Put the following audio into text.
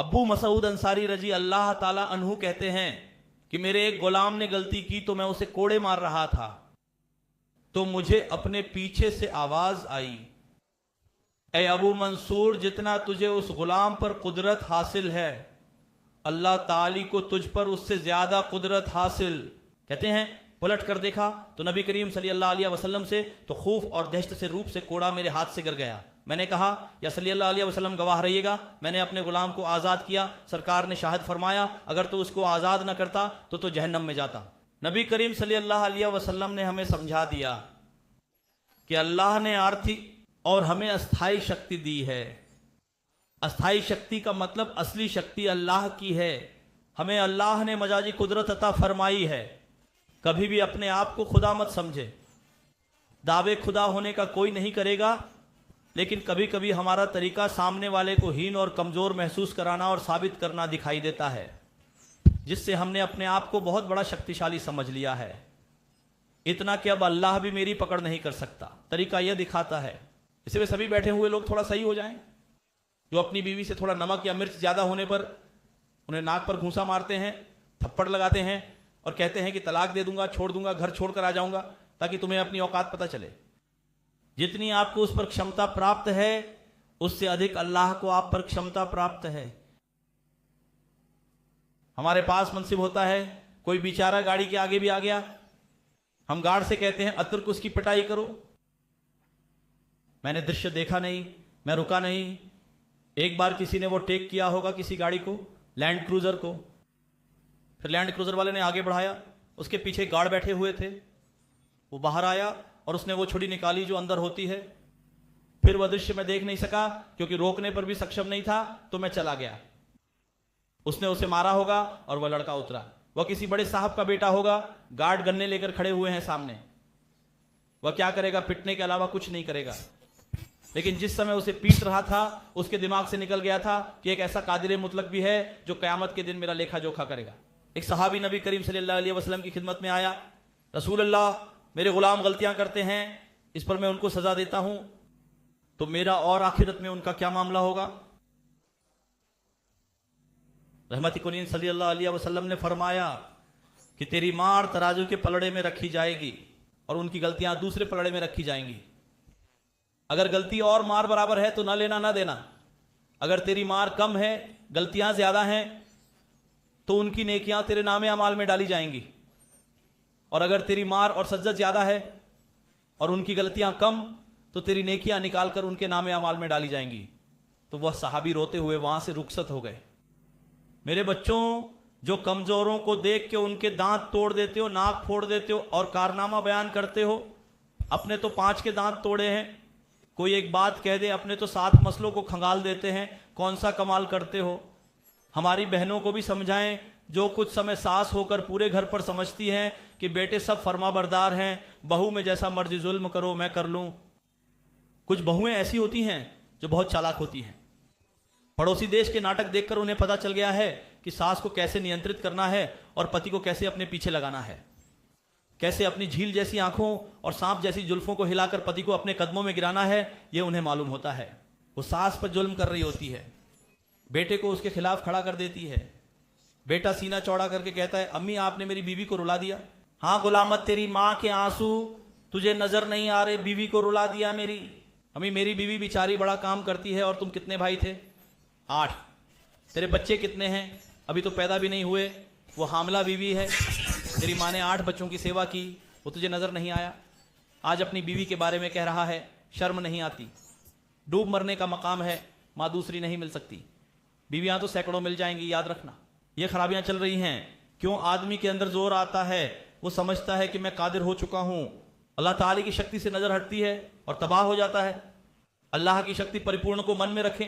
अब्बू मसूद अंसारी रजी अल्लाह ताला अन्हु कहते हैं कि मेरे एक गुलाम ने गलती की तो मैं उसे कोड़े मार रहा था, तो मुझे अपने पीछे से आवाज आई, ए अबू मंसूर, जितना तुझे उस गुलाम पर कुदरत हासिल है, अल्लाह ताली को तुझ पर उससे ज्यादा कुदरत हासिल। कहते हैं पलट कर देखा तो नबी करीम सल्लल्लाहु अलैहि वसल्लम से तो खौफ और दहशत से रूप से कोड़ा मेरे हाथ से गिर गया। मैंने कहा या सल्लल्लाहु अलैहि वसल्लम गवाह रहिएगा, मैंने अपने गुलाम को आज़ाद किया। सरकार ने शाहिद फरमाया अगर तो उसको आज़ाद न करता तो जहन्नम में जाता। नबी करीम सल्लल्लाहु अलैहि वसल्लम ने हमें समझा दिया कि अल्लाह ने आर्थिक और हमें अस्थाई शक्ति दी है। अस्थाई शक्ति का मतलब असली शक्ति अल्लाह की है। हमें अल्लाह ने मजाजी कुदरत अता फरमाई है। कभी भी अपने आप को खुदा मत समझे। दावे खुदा होने का कोई नहीं करेगा, लेकिन कभी कभी हमारा तरीका सामने वाले को हीन और कमज़ोर महसूस कराना और साबित करना दिखाई देता है, जिससे हमने अपने आप को बहुत बड़ा शक्तिशाली समझ लिया है। इतना कि अब अल्लाह भी मेरी पकड़ नहीं कर सकता। तरीका यह दिखाता है। इसी में सभी बैठे हुए लोग थोड़ा सही हो जाएं। जो अपनी बीवी से थोड़ा नमक या मिर्च ज़्यादा होने पर उन्हें नाक पर घूंसा मारते हैं, थप्पड़ लगाते हैं और कहते हैं कि तलाक दे दूंगा, छोड़ दूंगा, घर छोड़कर आ जाऊंगा, ताकि तुम्हें अपनी औकात पता चले। जितनी आपको उस पर क्षमता प्राप्त है, उससे अधिक अल्लाह को आप पर क्षमता प्राप्त है। हमारे पास मनसिब होता है, कोई बेचारा गाड़ी के आगे भी आ गया, हम गार्ड से कहते हैं अतर को उसकी पिटाई करो। मैंने दृश्य देखा नहीं, मैं रुका नहीं। एक बार किसी ने वो टेक किया होगा किसी गाड़ी को, लैंड क्रूजर को, फिर लैंड क्रूजर वाले ने आगे बढ़ाया, उसके पीछे गार्ड बैठे हुए थे। वो बाहर आया और उसने वो छुरी निकाली जो अंदर होती है। फिर वह दृश्य मैं देख नहीं सका क्योंकि रोकने पर भी सक्षम नहीं था, तो मैं चला गया। उसने उसे मारा होगा और वह लड़का उतरा। वह किसी बड़े साहब का बेटा होगा, गार्ड गन्ने लेकर खड़े हुए हैं सामने। वह क्या करेगा? पिटने के अलावा कुछ नहीं करेगा। लेकिन जिस समय उसे पीट रहा था, उसके दिमाग से निकल गया था कि एक ऐसा कादिर मुतलक भी है जो क़यामत के दिन मेरा लेखा जोखा करेगा। एक सहाबी नबी करीम सल्लल्लाहु अलैहि वसल्लम की खिदमत में आया, रसूल अल्लाह, मेरे गुलाम गलतियां करते हैं, इस पर मैं उनको सजा देता हूं, तो मेरा और आखिरत में उनका क्या मामला होगा? रहमत कुलीन सल्लल्लाहु अलैहि वसल्लम ने फरमाया कि तेरी मार तराजू के पलड़े में रखी जाएगी और उनकी गलतियां दूसरे पलड़े में रखी जाएंगी। अगर गलती और मार बराबर है तो ना लेना ना देना। अगर तेरी मार कम है, गलतियां ज्यादा हैं, तो उनकी नेकियां तेरे नामे अमाल में डाली जाएंगी। और अगर तेरी मार और सज्जत ज्यादा है और उनकी गलतियां कम, तो तेरी नेकियां निकाल कर उनके नामे अमाल में डाली जाएंगी। तो वह सहाबी रोते हुए वहां से रुखसत हो गए। मेरे बच्चों, जो कमजोरों को देख के उनके दांत तोड़ देते हो, नाक फोड़ देते हो और कारनामा बयान करते हो, अपने तो 5 के दांत तोड़े हैं, कोई एक बात कह दे अपने तो 7 मसलों को खंगाल देते हैं, कौन सा कमाल करते हो? हमारी बहनों को भी समझाएं, जो कुछ समय सास होकर पूरे घर पर समझती हैं कि बेटे सब फर्माबरदार हैं, बहू में जैसा मर्जी जुल्म करो मैं कर लूं। कुछ बहुएं ऐसी होती हैं जो बहुत चालाक होती हैं। पड़ोसी देश के नाटक देखकर उन्हें पता चल गया है कि सास को कैसे नियंत्रित करना है और पति को कैसे अपने पीछे लगाना है, कैसे अपनी झील जैसी आंखों और सांप जैसी जुल्फों को हिलाकर पति को अपने कदमों में गिराना है, यह उन्हें मालूम होता है। वो सास पर जुल्म कर रही होती है, बेटे को उसके खिलाफ खड़ा कर देती है। बेटा सीना चौड़ा करके कहता है, अम्मी आपने मेरी बीवी को रुला दिया। हाँ गुलामत, तेरी माँ के आंसू तुझे नजर नहीं आ रहे, बीवी को रुला दिया मेरी। अम्मी मेरी बीवी बेचारी बड़ा काम करती है। और तुम कितने भाई थे? 8। तेरे बच्चे कितने हैं? अभी तो पैदा भी नहीं हुए। वो हामला बीवी है। तेरी माँ ने 8 बच्चों की सेवा की, वो तुझे नजर नहीं आया। आज अपनी बीवी के बारे में कह रहा है, शर्म नहीं आती? डूब मरने का मकाम है, माँ दूसरी नहीं मिल सकती। बीवियां तो सैकड़ों मिल जाएंगी, याद रखना। ये खराबियां चल रही हैं। क्यों? आदमी के अंदर जोर आता है, वो समझता है कि मैं कादिर हो चुका हूं। अल्लाह ताला की शक्ति से नजर हटती है और तबाह हो जाता है। अल्लाह की शक्ति परिपूर्ण को मन में रखें।